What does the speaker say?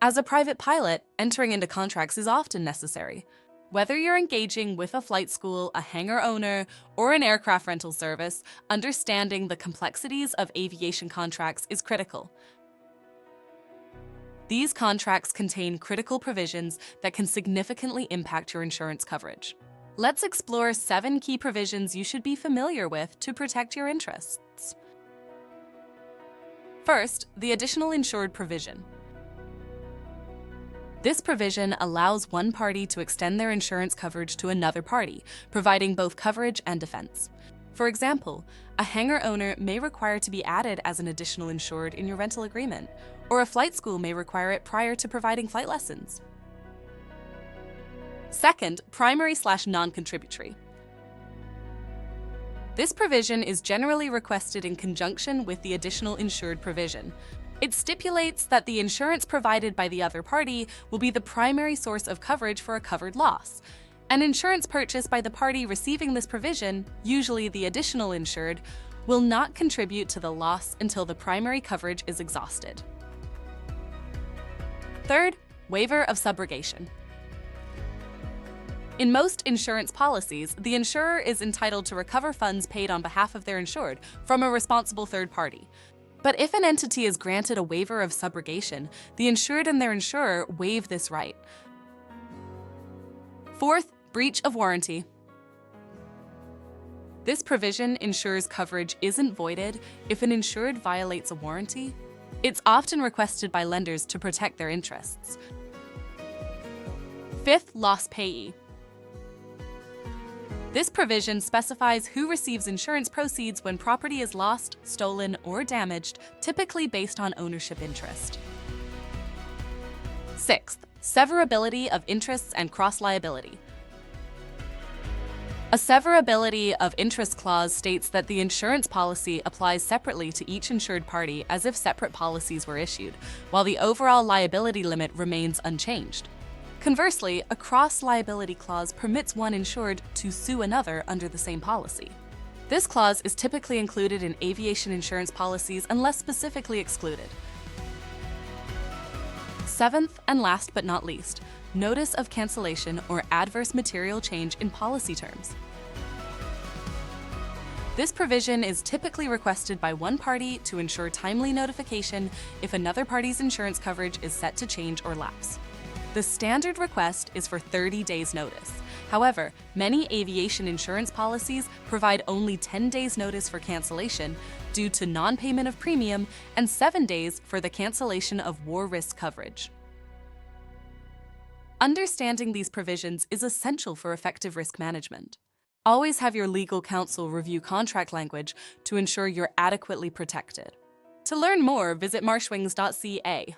As a private pilot, entering into contracts is often necessary. Whether you're engaging with a flight school, a hangar owner, or an aircraft rental service, understanding the complexities of aviation contracts is critical. These contracts contain critical provisions that can significantly impact your insurance coverage. Let's explore 7 key provisions you should be familiar with to protect your interests. First, the additional insured provision. This provision allows one party to extend their insurance coverage to another party, providing both coverage and defense. For example, a hangar owner may require to be added as an additional insured in your rental agreement, or a flight school may require it prior to providing flight lessons. Second, primary/non-contributory. This provision is generally requested in conjunction with the additional insured provision. It stipulates that the insurance provided by the other party will be the primary source of coverage for a covered loss. An insurance purchased by the party receiving this provision, usually the additional insured, will not contribute to the loss until the primary coverage is exhausted. Third, waiver of subrogation. In most insurance policies, the insurer is entitled to recover funds paid on behalf of their insured from a responsible third party. But if an entity is granted a waiver of subrogation, the insured and their insurer waive this right. Fourth, breach of warranty. This provision ensures coverage isn't voided if an insured violates a warranty. It's often requested by lenders to protect their interests. Fifth, loss payee. This provision specifies who receives insurance proceeds when property is lost, stolen, or damaged, typically based on ownership interest. Sixth, severability of interests and cross-liability. A severability of interest clause states that the insurance policy applies separately to each insured party as if separate policies were issued, while the overall liability limit remains unchanged. Conversely, a cross-liability clause permits one insured to sue another under the same policy. This clause is typically included in aviation insurance policies unless specifically excluded. Seventh, and last but not least, notice of cancellation or adverse material change in policy terms. This provision is typically requested by one party to ensure timely notification if another party's insurance coverage is set to change or lapse. The standard request is for 30 days notice. However, many aviation insurance policies provide only 10 days notice for cancellation due to non-payment of premium and 7 days for the cancellation of war risk coverage. Understanding these provisions is essential for effective risk management. Always have your legal counsel review contract language to ensure you're adequately protected. To learn more, visit marshwings.ca.